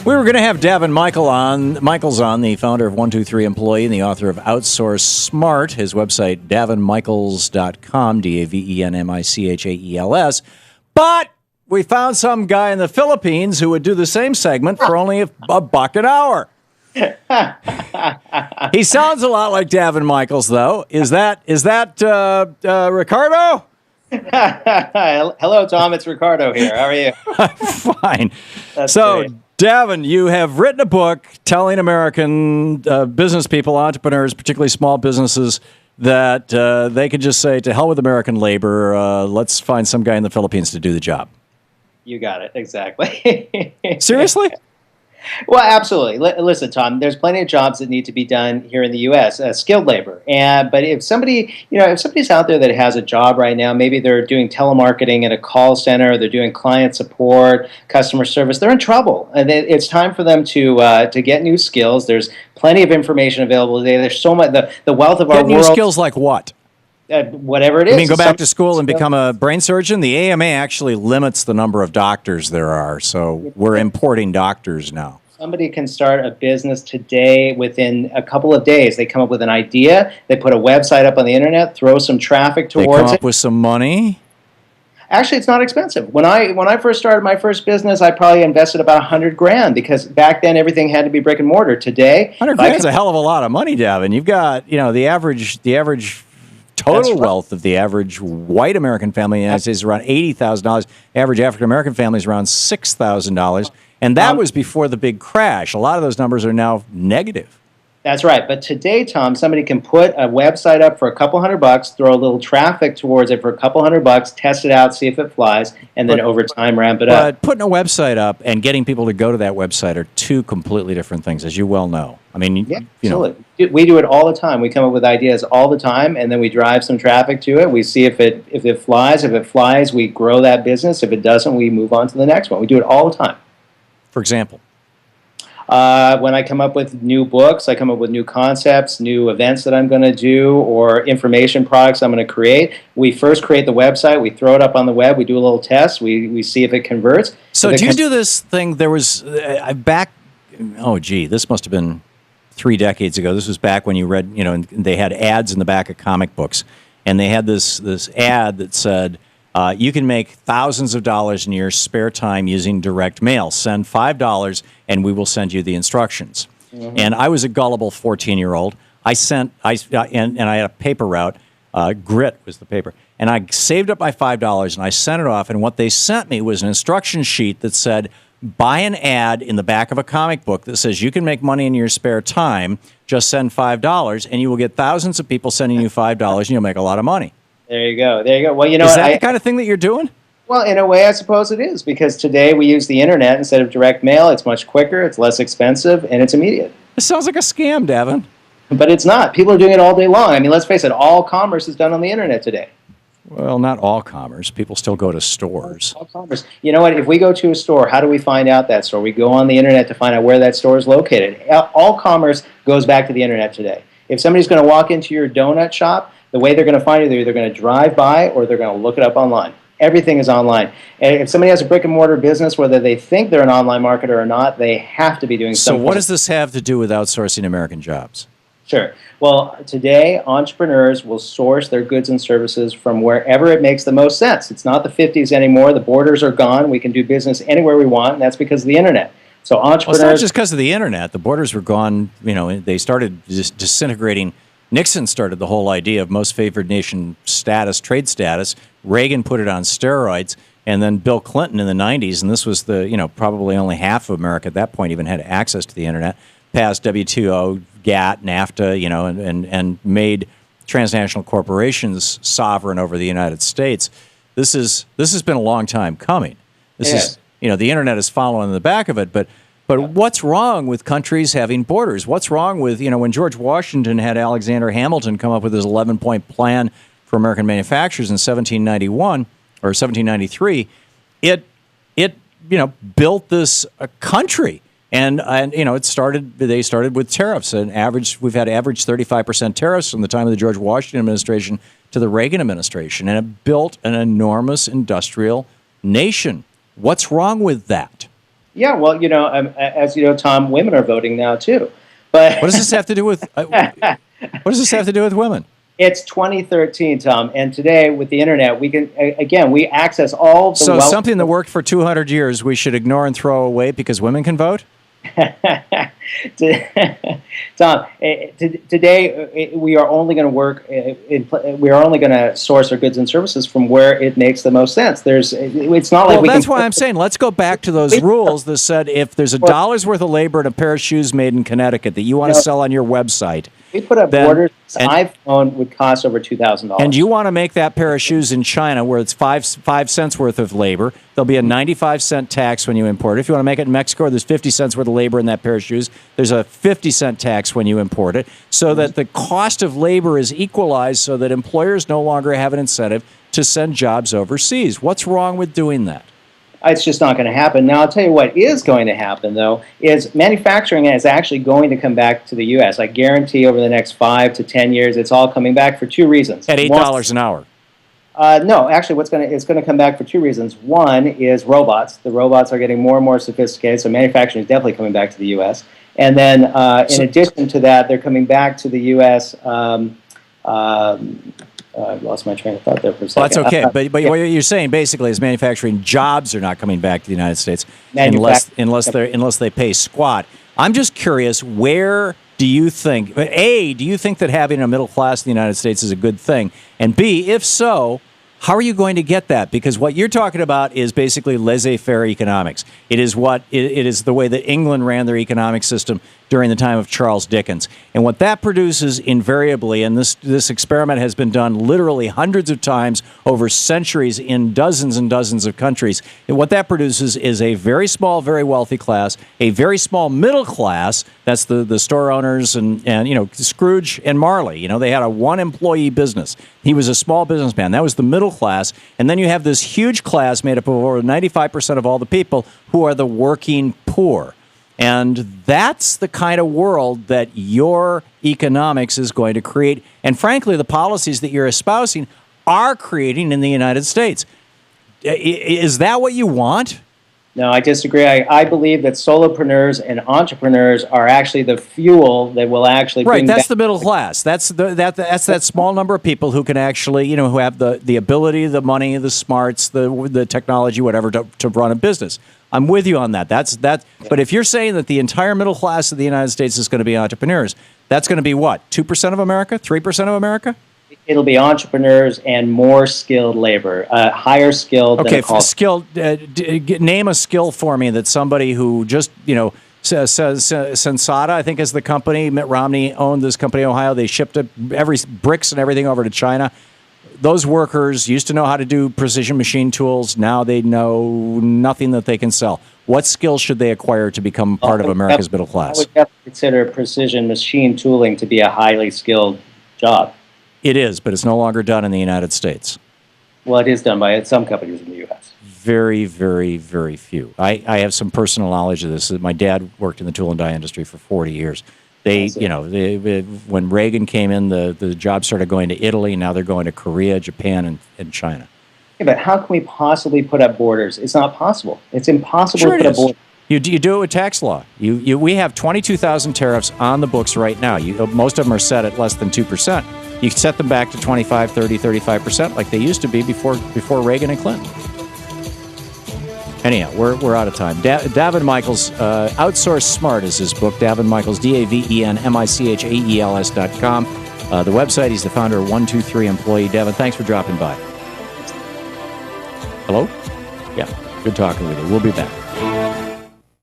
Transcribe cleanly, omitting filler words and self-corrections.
We were going to have Daven Michaels on, the founder of 123 Employee and the author of Outsource Smart, his website, davenmichaels.com, DAVENMICHAELS. But we found some guy in the Philippines who would do the same segment for only $1 an hour. He sounds a lot like Daven Michaels, though. Is that Ricardo? Hello, Tom. It's Ricardo here. How are you? I'm fine. That's so, great. Daven, you have written a book telling American business people, entrepreneurs, particularly small businesses, that they could just say, to hell with American labor, let's find some guy in the Philippines to do the job. You got it. Exactly. Seriously? Well, absolutely. Listen, Tom, there's plenty of jobs that need to be done here in the U.S., skilled labor. But if somebody's out there that has a job right now, maybe they're doing telemarketing at a call center, they're doing client support, customer service, they're in trouble. And it's time for them to get new skills. There's plenty of information available today. There's so much, the wealth of our world. Get new skills like what? Whatever it is. I mean, go back to school and become a brain surgeon? The AMA actually limits the number of doctors there are, so we're importing doctors now. Somebody can start a business today within a couple of days. They come up with an idea, they put a website up on the internet, throw some traffic towards it. They come up with some money? Actually, it's not expensive. When I first started my first business, I probably invested about $100,000 because back then everything had to be brick and mortar. Today, $100,000 is a hell of a lot of money, Daven. You've got, the average total wealth of the average white American family in the United States is around $80,000. Average African American family is around $6,000, and that was before the big crash. A lot of those numbers are now negative. That's right. But today, Tom, somebody can put a website up for a couple $100, throw a little traffic towards it for a couple $100, test it out, see if it flies, and then over time ramp it up. But putting a website up and getting people to go to that website are two completely different things, as you well know. I mean, yeah, absolutely. We do it all the time. We come up with ideas all the time, and then we drive some traffic to it. We see if it flies. If it flies, we grow that business. If it doesn't, we move on to the next one. We do it all the time. For example? When I come up with new books, I come up with new concepts, new events that I'm going to do, or information products I'm going to create. We first create the website. We throw it up on the web. We do a little test. We see if it converts. So do you do this thing? There was this must have been 3 decades ago. This was back when you read, they had ads in the back of comic books. And they had this ad that said, you can make thousands of dollars in your spare time using direct mail. Send $5 and we will send you the instructions. Mm-hmm. And I was a gullible 14-year-old. I had a paper route. Grit was the paper. And I saved up my $5 and I sent it off. And what they sent me was an instruction sheet that said, buy an ad in the back of a comic book that says you can make money in your spare time. Just send $5 and you will get thousands of people sending you $5 and you'll make a lot of money. There you go. Well, is that the kind of thing that you're doing? Well, in a way, I suppose it is, because today we use the internet instead of direct mail. It's much quicker, it's less expensive, and it's immediate. It sounds like a scam, Daven. But it's not. People are doing it all day long. I mean, let's face it, all commerce is done on the internet today. Well, not all commerce. People still go to stores. All commerce. You know what? If we go to a store, how do we find out that store? We go on the internet to find out where that store is located. All commerce goes back to the internet today. If somebody's going to walk into your donut shop, the way they're going to find you, they're either going to drive by or they're going to look it up online. Everything is online. And if somebody has a brick and mortar business, whether they think they're an online marketer or not, they have to be doing something. So what does this have to do with outsourcing American jobs? Sure. Well, today, entrepreneurs will source their goods and services from wherever it makes the most sense. It's not the 50s anymore. The borders are gone. We can do business anywhere we want, and that's because of the internet. So entrepreneurs... Well, it's not just because of the internet. The borders were gone. They started just disintegrating. Nixon started the whole idea of most favored nation status, trade status. Reagan put it on steroids, and then Bill Clinton in the 90s, and this was probably only half of America at that point even had access to the internet, passed WTO, GATT, NAFTA, and made transnational corporations sovereign over the United States. This has been a long time coming. This is the internet is following the back of it, but what's wrong with countries having borders? What's wrong with, when George Washington had Alexander Hamilton come up with his 11-point plan for American manufacturers in 1791 or 1793, it built this country. And they started with tariffs. We've had average 35% tariffs from the time of the George Washington administration to the Reagan administration, and it built an enormous industrial nation. What's wrong with that? Yeah, well, as you know, Tom, women are voting now too. But What does this have to do with? What does this have to do with women? it's 2013, Tom, and today with the internet, we can again we access all the So wealth. something that worked for 200 years, we should ignore and throw away because women can vote? Tom, today we are only going to work. We are only going to source our goods and services from where it makes the most sense. It's not like Well, we that's can. why I'm saying let's go back to those rules that said if there's $1 worth of labor and a pair of shoes made in Connecticut that you want to sell on your website, We put up borders. This iPhone would cost over $2,000. and you want to make that pair of shoes in China where it's 5 cents worth of labor, there'll be a 95-cent tax when you import it. If you want to make it in Mexico, there's 50 cents worth of labor in that pair of shoes. There's a 50-cent tax when you import it, so that the cost of labor is equalized so that employers no longer have an incentive to send jobs overseas. What's wrong with doing that? It's just not going to happen. Now, I'll tell you what is going to happen, though, is manufacturing is actually going to come back to the U.S. I guarantee over the next 5 to 10 years, it's all coming back for two reasons. At $8 an hour. No, actually, it's going to come back for two reasons. One is robots. The robots are getting more and more sophisticated, so manufacturing is definitely coming back to the U.S. And then, in addition to that, they're coming back to the U.S. I've lost my train of thought there for a second. Well, that's okay. But what you're saying basically is manufacturing jobs are not coming back to the United States unless they pay squat. I'm just curious, where do you think, A, do you think that having a middle class in the United States is a good thing? And B, if so, how are you going to get that? Because what you're talking about is basically laissez-faire economics. It is the way that England ran their economic system during the time of Charles Dickens. And what that produces invariably, and this experiment has been done literally hundreds of times over centuries in dozens and dozens of countries, and what that produces is a very small, very wealthy class, a very small middle class, that's the store owners and Scrooge and Marley. They had a one-employee business. He was a small businessman. That was the middle class. And then you have this huge class made up of over 95% of all the people who are the working poor. And that's the kind of world that your economics is going to create. And frankly, the policies that you're espousing are creating in the United States. Is that what you want? No, I disagree. I believe that solopreneurs and entrepreneurs are actually the fuel that will actually bring that's back the middle class. That's that small number of people who can actually, who have the ability, the money, the smarts, the technology, whatever, to run a business. I'm with you on that. But if you're saying that the entire middle class of the United States is going to be entrepreneurs, that's going to be what? 2% of America? 3% of America? It'll be entrepreneurs and more skilled labor, higher skilled. Okay, skilled. Name a skill for me that somebody who just, says Sensata, I think, is the company. Mitt Romney owned this company in Ohio. They shipped every bricks and everything over to China. Those workers used to know how to do precision machine tools. Now they know nothing that they can sell. What skills should they acquire to become part of America's middle class? I would definitely consider precision machine tooling to be a highly skilled job. It is, but it's no longer done in the United States. Well, it is done by some companies in the U.S. Very, very, very few. I have some personal knowledge of this. My dad worked in the tool and die industry for 40 years. When Reagan came in, the jobs started going to Italy. Now they're going to Korea, Japan, and China. Yeah, but how can we possibly put up borders? It's not possible. It's impossible to put up borders. You do it with tax law. We have 22,000 tariffs on the books right now. Most of them are set at less than 2%. You can set them back to 25, 30, 35% like they used to be before Reagan and Clinton. Anyhow, we're out of time. Daven Michaels, Outsource Smart is his book. Daven Michaels, DavenMichaels.com. The website, he's the founder of 123 Employee. Daven, thanks for dropping by. Hello? Yeah, good talking with you. We'll be back.